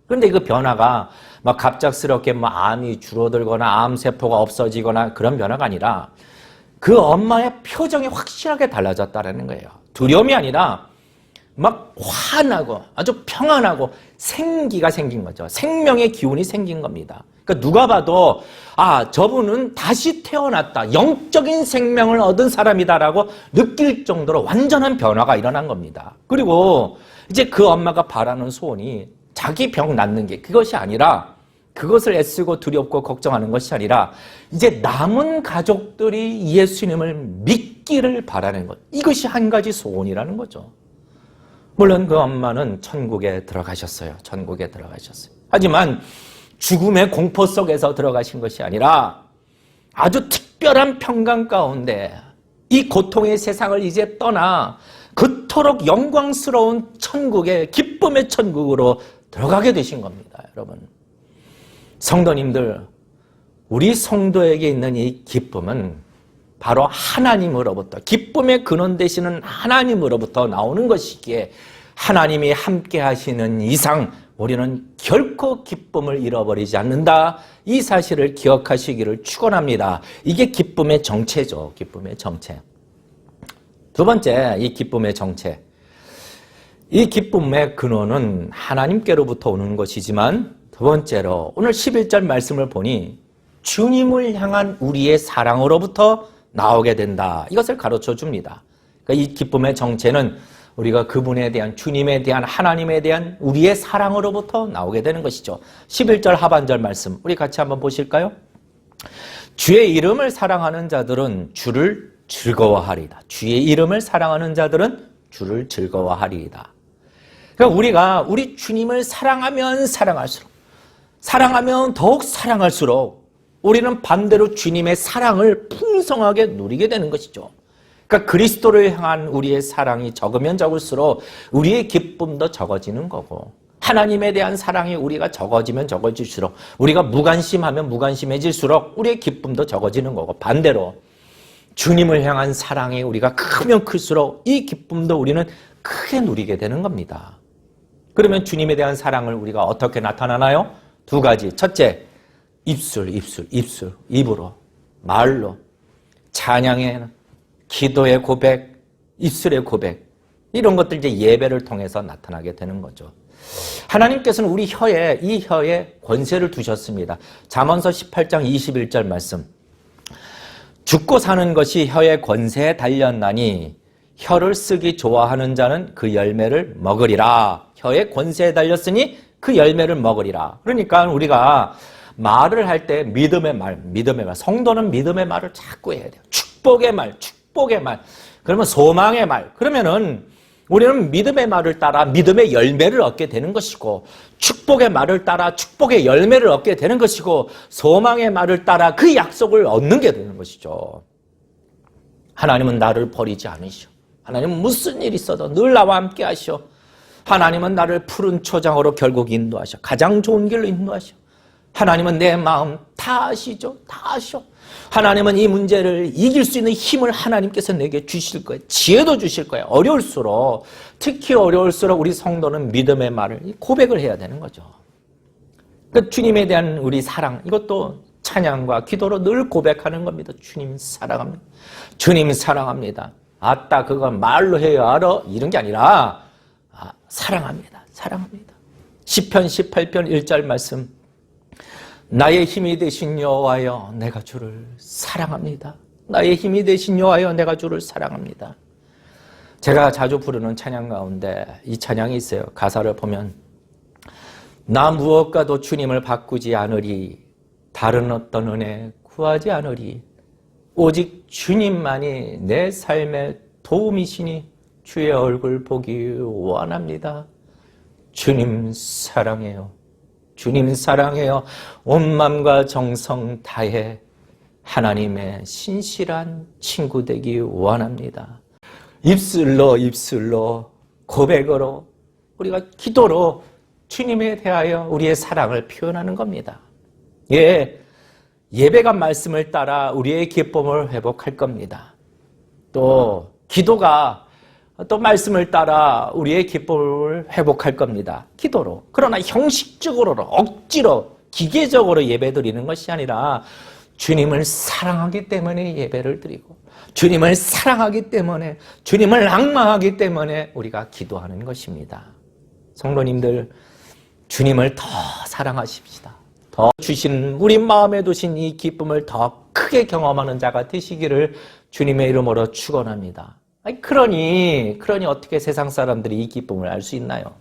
그런데 그 변화가 갑작스럽게 암이 줄어들거나 암세포가 없어지거나 그런 변화가 아니라 그 엄마의 표정이 확실하게 달라졌다는 거예요. 두려움이 아니라 환하고 아주 평안하고 생기가 생긴 거죠. 생명의 기운이 생긴 겁니다. 그러니까 누가 봐도 저분은 다시 태어났다. 영적인 생명을 얻은 사람이다라고 느낄 정도로 완전한 변화가 일어난 겁니다. 그리고 이제 그 엄마가 바라는 소원이 자기 병 낫는 게 그것이 아니라 그것을 애쓰고 두렵고 걱정하는 것이 아니라 이제 남은 가족들이 예수님을 믿기를 바라는 것. 이것이 한 가지 소원이라는 거죠. 물론 그 엄마는 천국에 들어가셨어요. 천국에 들어가셨어요. 하지만 죽음의 공포 속에서 들어가신 것이 아니라 아주 특별한 평강 가운데 이 고통의 세상을 이제 떠나 그토록 영광스러운 천국의 기쁨의 천국으로 들어가게 되신 겁니다. 여러분, 성도님들, 우리 성도에게 있는 이 기쁨은 바로 하나님으로부터, 기쁨의 근원 되시는 하나님으로부터 나오는 것이기에 하나님이 함께 하시는 이상 우리는 결코 기쁨을 잃어버리지 않는다. 이 사실을 기억하시기를 축원합니다. 이게 기쁨의 정체죠. 기쁨의 정체. 두 번째, 이 기쁨의 정체. 이 기쁨의 근원은 하나님께로부터 오는 것이지만 두 번째로 오늘 11절 말씀을 보니 주님을 향한 우리의 사랑으로부터 나오게 된다. 이것을 가르쳐 줍니다. 그러니까 이 기쁨의 정체는 우리가 그분에 대한, 주님에 대한, 하나님에 대한 우리의 사랑으로부터 나오게 되는 것이죠. 11절 하반절 말씀 우리 같이 한번 보실까요? 주의 이름을 사랑하는 자들은 주를 즐거워하리이다. 주의 이름을 사랑하는 자들은 주를 즐거워하리이다. 그러니까 우리 주님을 사랑하면 사랑하면 더욱 사랑할수록 우리는 반대로 주님의 사랑을 풍성하게 누리게 되는 것이죠. 그러니까 그리스도를 향한 우리의 사랑이 적으면 적을수록 우리의 기쁨도 적어지는 거고, 하나님에 대한 사랑이 우리가 적어지면 적어질수록, 우리가 무관심하면 무관심해질수록 우리의 기쁨도 적어지는 거고, 반대로 주님을 향한 사랑이 우리가 크면 클수록 이 기쁨도 우리는 크게 누리게 되는 겁니다. 그러면 주님에 대한 사랑을 우리가 어떻게 나타나나요? 두 가지. 첫째, 입으로, 말로, 찬양의, 기도의 고백, 입술의 고백, 이런 것들 이제 예배를 통해서 나타나게 되는 거죠. 하나님께서는 우리 이 혀에 권세를 두셨습니다. 잠언서 18장 21절 말씀. 죽고 사는 것이 혀의 권세에 달렸나니 혀를 쓰기 좋아하는 자는 그 열매를 먹으리라. 혀의 권세에 달렸으니 그 열매를 먹으리라. 그러니까 우리가 말을 할 때 믿음의 말, 성도는 믿음의 말을 자꾸 해야 돼요. 축복의 말. 그러면 소망의 말. 그러면은 우리는 믿음의 말을 따라 믿음의 열매를 얻게 되는 것이고, 축복의 말을 따라 축복의 열매를 얻게 되는 것이고, 소망의 말을 따라 그 약속을 얻는 게 되는 것이죠. 하나님은 나를 버리지 않으시오. 하나님은 무슨 일이 있어도 늘 나와 함께 하시오. 하나님은 나를 푸른 초장으로 결국 인도하시오. 가장 좋은 길로 인도하시오. 하나님은 내 마음 다 아시죠? 다 아시오. 하나님은 이 문제를 이길 수 있는 힘을 하나님께서 내게 주실 거예요. 지혜도 주실 거예요. 특히 어려울수록 우리 성도는 믿음의 말을, 고백을 해야 되는 거죠. 그러니까 주님에 대한 우리 사랑, 이것도 찬양과 기도로 늘 고백하는 겁니다. 주님 사랑합니다. 주님 사랑합니다. 아따, 그건 말로 해야 알아? 이런 게 아니라 사랑합니다. 사랑합니다. 시편 18편 1절 말씀, 나의 힘이 되신 여호와여 내가 주를 사랑합니다. 나의 힘이 되신 여호와여 내가 주를 사랑합니다. 제가 자주 부르는 찬양 가운데 이 찬양이 있어요. 가사를 보면 나 무엇과도 주님을 바꾸지 않으리, 다른 어떤 은혜 구하지 않으리, 오직 주님만이 내 삶의 도움이시니 주의 얼굴 보기 원합니다. 주님 사랑해요. 주님 사랑해요. 온 마음과 정성 다해 하나님의 신실한 친구 되기 원합니다. 입술로 고백으로 우리가 기도로 주님에 대하여 우리의 사랑을 표현하는 겁니다. 예배가 말씀을 따라 우리의 기쁨을 회복할 겁니다. 또 기도가 또 말씀을 따라 우리의 기쁨을 회복할 겁니다. 기도로. 그러나 형식적으로 억지로 기계적으로 예배드리는 것이 아니라 주님을 사랑하기 때문에 예배를 드리고 주님을 사랑하기 때문에 주님을 앙망하기 때문에 우리가 기도하는 것입니다. 성도님들, 주님을 더 사랑하십시다. 더 주신 우리 마음에 두신 이 기쁨을 더 크게 경험하는 자가 되시기를 주님의 이름으로 축원합니다. 그러니 어떻게 세상 사람들이 이 기쁨을 알 수 있나요?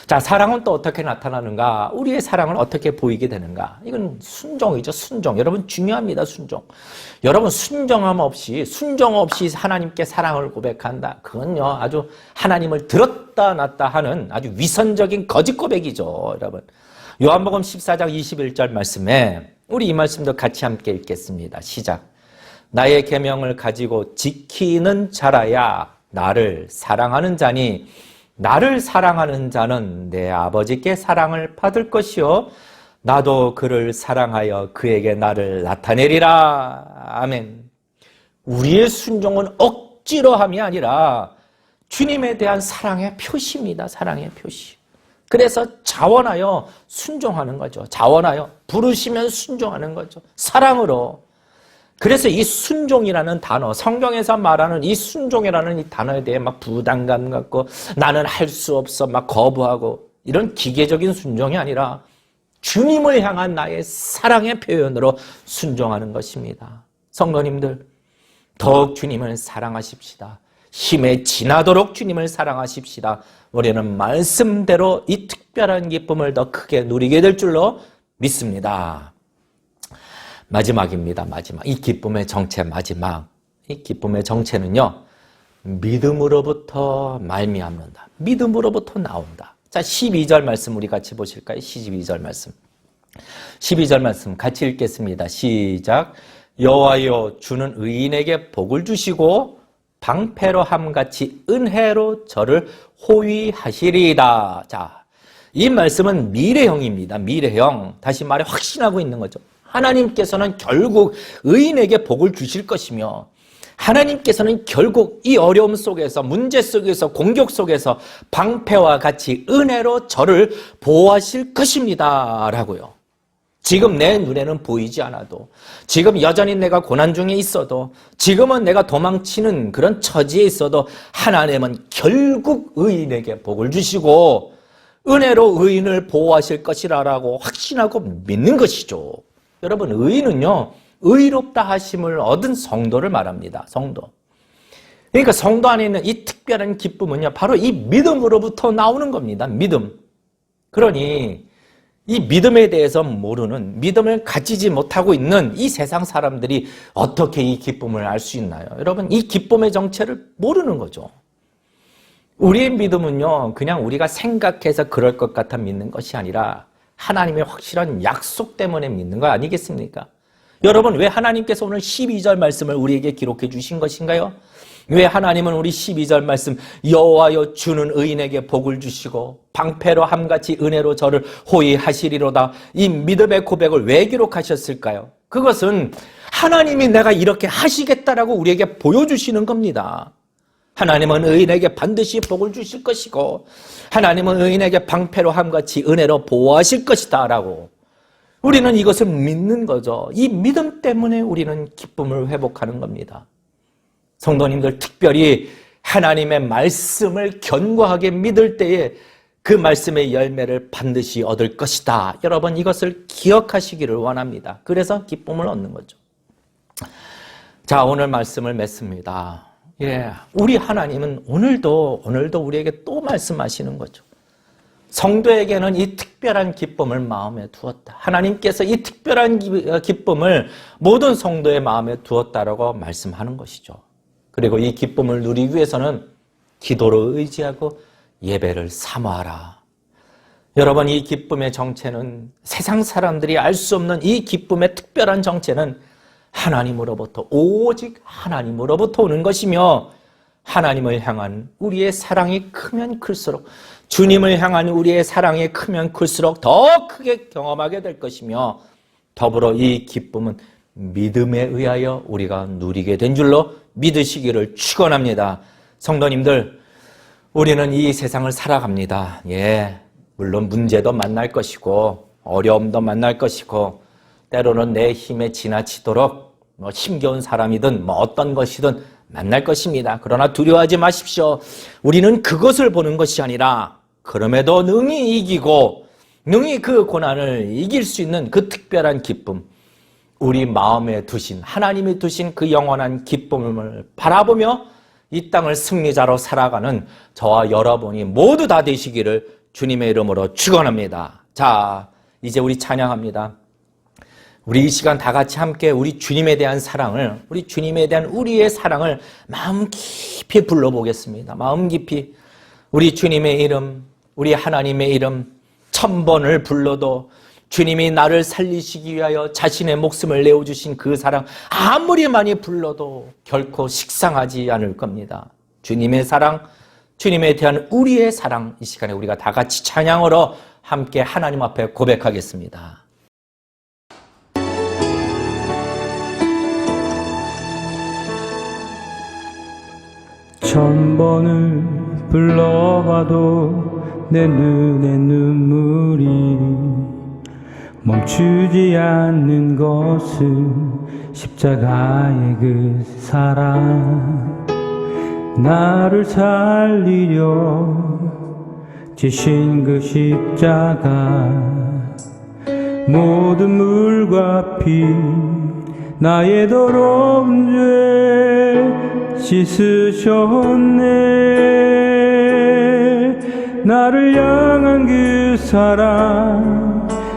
자, 사랑은 또 어떻게 나타나는가? 우리의 사랑을 어떻게 보이게 되는가? 이건 순종이죠, 순종. 여러분 중요합니다, 순종. 여러분 순종 없이 하나님께 사랑을 고백한다. 그건요, 아주 하나님을 들었다 놨다 하는 아주 위선적인 거짓 고백이죠, 여러분. 요한복음 14장 21절 말씀에 우리 이 말씀도 같이 함께 읽겠습니다. 시작. 나의 계명을 가지고 지키는 자라야 나를 사랑하는 자니 나를 사랑하는 자는 내 아버지께 사랑을 받을 것이요 나도 그를 사랑하여 그에게 나를 나타내리라. 아멘. 우리의 순종은 억지로 함이 아니라 주님에 대한 사랑의 표시입니다. 사랑의 표시. 그래서 자원하여 순종하는 거죠. 자원하여 부르시면 순종하는 거죠. 사랑으로. 그래서 이 순종이라는 단어, 성경에서 말하는 이 순종이라는 이 단어에 대해 막 부담감 갖고 나는 할 수 없어 막 거부하고 이런 기계적인 순종이 아니라 주님을 향한 나의 사랑의 표현으로 순종하는 것입니다. 성도님들, 더욱 주님을 사랑하십시다. 힘에 지나도록 주님을 사랑하십시다. 우리는 말씀대로 이 특별한 기쁨을 더 크게 누리게 될 줄로 믿습니다. 마지막입니다. 마지막. 이 기쁨의 정체 마지막. 이 기쁨의 정체는요, 믿음으로부터 말미암는다. 믿음으로부터 나온다. 자, 12절 말씀 우리 같이 보실까요? 12절 말씀. 12절 말씀 같이 읽겠습니다. 시작. 여호와여 주는 의인에게 복을 주시고 방패로 함같이 은혜로 저를 호위하시리이다. 자, 이 말씀은 미래형입니다. 미래형. 다시 말해 확신하고 있는 거죠. 하나님께서는 결국 의인에게 복을 주실 것이며 하나님께서는 결국 이 어려움 속에서 문제 속에서 공격 속에서 방패와 같이 은혜로 저를 보호하실 것입니다. 라고요. 지금 내 눈에는 보이지 않아도 지금 여전히 내가 고난 중에 있어도 지금은 내가 도망치는 그런 처지에 있어도 하나님은 결국 의인에게 복을 주시고 은혜로 의인을 보호하실 것이라고 확신하고 믿는 것이죠. 여러분, 의인은요, 의롭다 하심을 얻은 성도를 말합니다. 성도. 그러니까 성도 안에 있는 이 특별한 기쁨은요, 바로 이 믿음으로부터 나오는 겁니다. 믿음. 그러니 이 믿음에 대해서 모르는, 믿음을 가지지 못하고 있는 이 세상 사람들이 어떻게 이 기쁨을 알 수 있나요? 여러분, 이 기쁨의 정체를 모르는 거죠. 우리의 믿음은요, 그냥 우리가 생각해서 그럴 것 같아 믿는 것이 아니라 하나님의 확실한 약속 때문에 믿는 거 아니겠습니까? 여러분, 왜 하나님께서 오늘 12절 말씀을 우리에게 기록해 주신 것인가요? 왜 하나님은 우리 12절 말씀 여호와여 주는 의인에게 복을 주시고 방패로 함같이 은혜로 저를 호위하시리로다, 이 믿음의 고백을 왜 기록하셨을까요? 그것은 하나님이 내가 이렇게 하시겠다라고 우리에게 보여주시는 겁니다. 하나님은 의인에게 반드시 복을 주실 것이고 하나님은 의인에게 방패로 함같이 은혜로 보호하실 것이다 라고 우리는 이것을 믿는 거죠. 이 믿음 때문에 우리는 기쁨을 회복하는 겁니다. 성도님들, 특별히 하나님의 말씀을 견고하게 믿을 때에 그 말씀의 열매를 반드시 얻을 것이다. 여러분, 이것을 기억하시기를 원합니다. 그래서 기쁨을 얻는 거죠. 자, 오늘 말씀을 맺습니다. 우리 하나님은 오늘도 우리에게 또 말씀하시는 거죠. 성도에게는 이 특별한 기쁨을 마음에 두었다. 하나님께서 이 특별한 기쁨을 모든 성도의 마음에 두었다라고 말씀하는 것이죠. 그리고 이 기쁨을 누리기 위해서는 기도로 의지하고 예배를 사모하라. 여러분, 이 기쁨의 정체는, 세상 사람들이 알 수 없는 이 기쁨의 특별한 정체는 하나님으로부터, 오직 하나님으로부터 오는 것이며, 하나님을 향한 우리의 사랑이 크면 클수록, 주님을 향한 우리의 사랑이 크면 클수록 더 크게 경험하게 될 것이며, 더불어 이 기쁨은 믿음에 의하여 우리가 누리게 된 줄로 믿으시기를 축원합니다. 성도님들, 우리는 이 세상을 살아갑니다. 물론 문제도 만날 것이고 어려움도 만날 것이고 때로는 내 힘에 지나치도록 힘겨운 사람이든 어떤 것이든 만날 것입니다. 그러나 두려워하지 마십시오. 우리는 그것을 보는 것이 아니라 그럼에도 능히 이기고 능히 그 고난을 이길 수 있는 그 특별한 기쁨, 우리 마음에 두신, 하나님이 두신 그 영원한 기쁨을 바라보며 이 땅을 승리자로 살아가는 저와 여러분이 모두 다 되시기를 주님의 이름으로 축원합니다. 자, 이제 우리 찬양합니다. 우리 이 시간 다 같이 함께 우리 주님에 대한 사랑을, 우리 주님에 대한 우리의 사랑을 마음 깊이 불러보겠습니다. 마음 깊이 우리 주님의 이름, 우리 하나님의 이름 1000번을 불러도 주님이 나를 살리시기 위하여 자신의 목숨을 내어주신 그 사랑 아무리 많이 불러도 결코 식상하지 않을 겁니다. 주님의 사랑, 주님에 대한 우리의 사랑, 이 시간에 우리가 다 같이 찬양으로 함께 하나님 앞에 고백하겠습니다. 천번을 불러봐도 내 눈에 눈물이 멈추지 않는 것은 십자가의 그 사랑, 나를 살리려 지신 그 십자가, 모든 물과 피 나의 더러운 죄 씻으셨네. 나를 향한 그 사랑,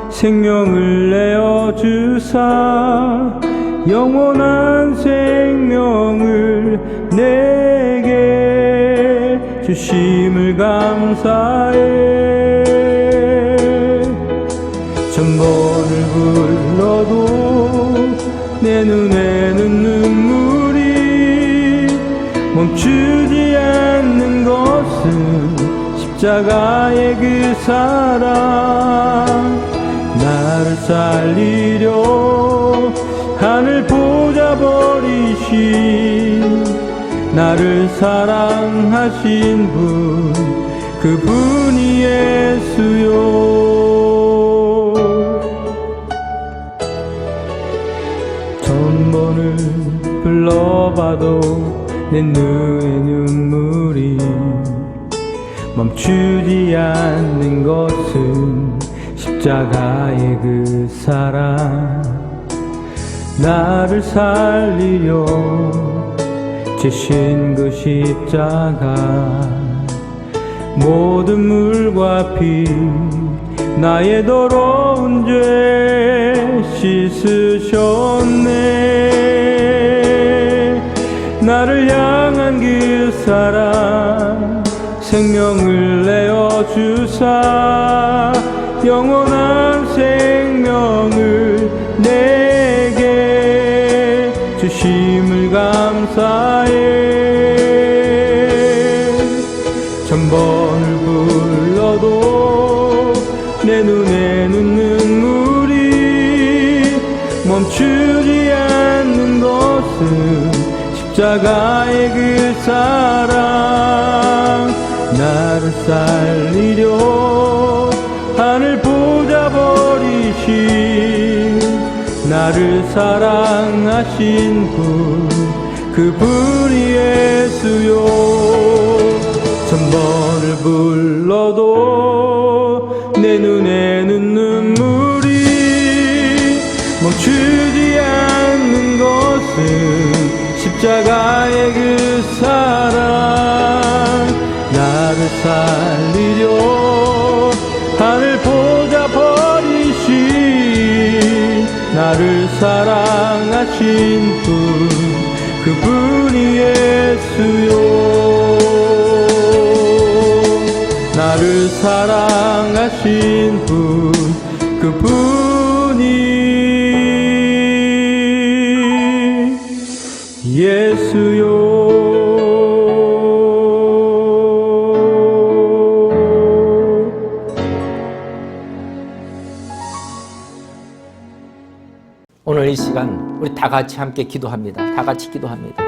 생명을 내어 주사 영원한 생명을 내게 주심을 감사해. 천번을 불러도 내 눈에는 눈물이 멈추지 않는 것은 십자가의 그 사랑, 나를 살리려 하늘 보좌 버리신, 나를 사랑하신 분, 그분이 예수요. 천번을 불러봐도 내 눈에 눈물이 멈추지 않는 것은 십자가의 그 사랑, 나를 살리려 지신 그 십자가, 모든 물과 피 나의 더러운 죄 씻으셨네. 나를 향한 그 사랑, 생명을 내어 주사 영원한 생명을 내게 주심을 감사해. 천번을 불러도 내 눈에는 눈물이 멈추지 않는 것은 십자가의 그 사랑, 나를 살리려 하늘 보좌 버리신, 나를 사랑하신 분, 그분이 예수요. 천번을 불러도 십자가의 그 사랑 나를 살리려 하늘 보좌 버리신 나를 사랑하신 분 그분이 예수요 나를 사랑하신 분 그분이 예수요 오늘 이 시간 우리 다 같이 함께 기도합니다. 다 같이 기도합니다.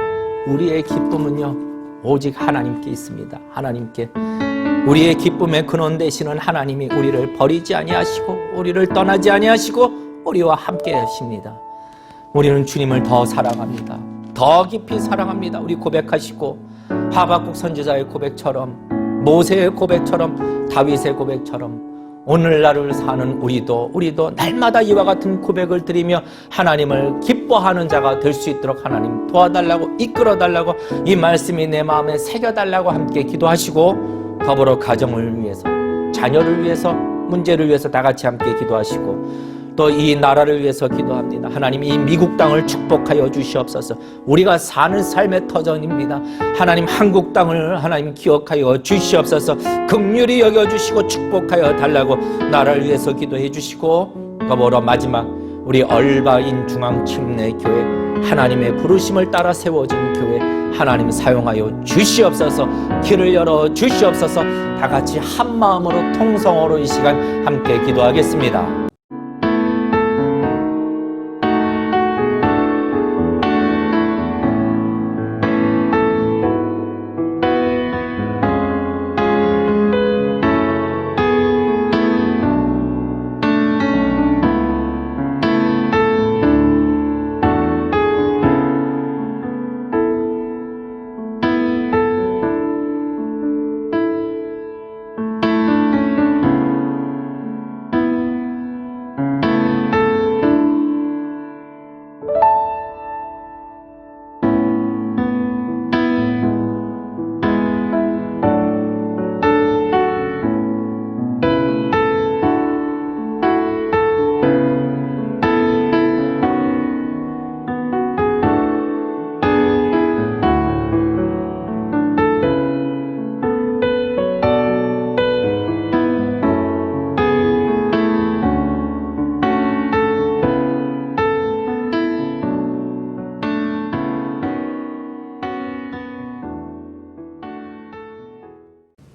우리의 기쁨은요 오직 하나님께 있습니다. 하나님께 우리의 기쁨의 근원 되시는 하나님이 우리를 버리지 아니하시고 우리를 떠나지 아니하시고 우리와 함께 하십니다. 우리는 주님을 더 사랑합니다. 더 깊이 사랑합니다. 우리 고백하시고 하박국 선지자의 고백처럼 모세의 고백처럼 다윗의 고백처럼 오늘날을 사는 우리도 날마다 이와 같은 고백을 드리며 하나님을 기뻐하는 자가 될 수 있도록 하나님 도와달라고 이끌어달라고 이 말씀이 내 마음에 새겨달라고 함께 기도하시고 더불어 가정을 위해서 자녀를 위해서 문제를 위해서 다 같이 함께 기도하시고 또 이 나라를 위해서 기도합니다. 하나님 이 미국 땅을 축복하여 주시옵소서. 우리가 사는 삶의 터전입니다. 하나님 한국 땅을 하나님 기억하여 주시옵소서. 긍휼히 여겨주시고 축복하여 달라고 나라를 위해서 기도해 주시고 더불어 마지막 우리 얼바인 중앙침례교회 하나님의 부르심을 따라 세워진 교회 하나님 사용하여 주시옵소서. 길을 열어 주시옵소서. 다 같이 한 마음으로 통성으로 이 시간 함께 기도하겠습니다.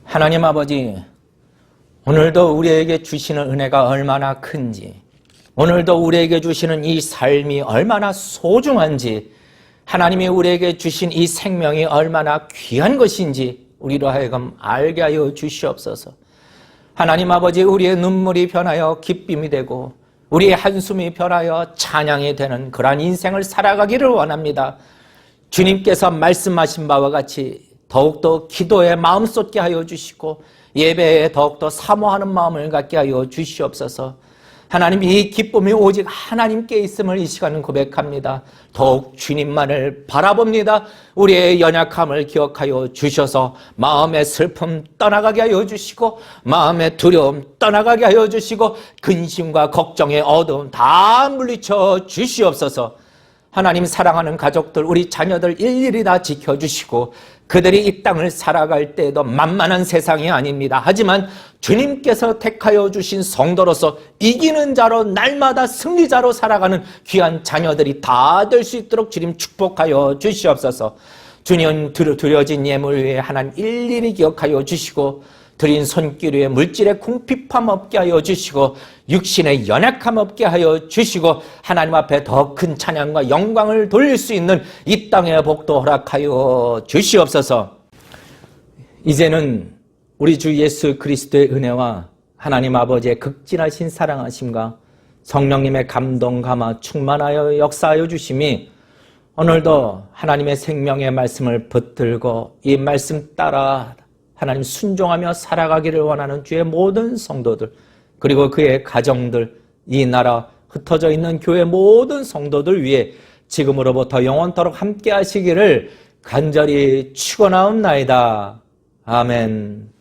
하나님 아버지, 오늘도 우리에게 주시는 은혜가 얼마나 큰지, 오늘도 우리에게 주시는 이 삶이 얼마나 소중한지, 하나님이 우리에게 주신 이 생명이 얼마나 귀한 것인지 우리로 하여금 알게 하여 주시옵소서. 하나님 아버지, 우리의 눈물이 변하여 기쁨이 되고 우리의 한숨이 변하여 찬양이 되는 그러한 인생을 살아가기를 원합니다. 주님께서 말씀하신 바와 같이 더욱더 기도에 마음 쏟게 하여 주시고 예배에 더욱더 사모하는 마음을 갖게 하여 주시옵소서. 하나님, 이 기쁨이 오직 하나님께 있음을 이 시간은 고백합니다. 더욱 주님만을 바라봅니다. 우리의 연약함을 기억하여 주셔서 마음의 슬픔 떠나가게 하여 주시고 마음의 두려움 떠나가게 하여 주시고 근심과 걱정의 어두움 다 물리쳐 주시옵소서. 하나님, 사랑하는 가족들, 우리 자녀들 일일이 다 지켜주시고 그들이 이 땅을 살아갈 때에도 만만한 세상이 아닙니다. 하지만 주님께서 택하여 주신 성도로서 이기는 자로 날마다 승리자로 살아가는 귀한 자녀들이 다 될 수 있도록 주님 축복하여 주시옵소서. 주님 드려진 예물 위에 하나님 일일이 기억하여 주시고 드린 손길 위에 물질의 궁핍함 없게 하여 주시고 육신의 연약함 없게 하여 주시고 하나님 앞에 더 큰 찬양과 영광을 돌릴 수 있는 이 땅의 복도 허락하여 주시옵소서. 이제는 우리 주 예수 그리스도의 은혜와 하나님 아버지의 극진하신 사랑하심과 성령님의 감동 감화 충만하여 역사하여 주심이 오늘도 하나님의 생명의 말씀을 붙들고 이 말씀 따라 하나님 순종하며 살아가기를 원하는 주의 모든 성도들, 그리고 그의 가정들, 이 나라 흩어져 있는 교회 모든 성도들 위해 지금으로부터 영원토록 함께 하시기를 간절히 축원하옵나이다. 아멘.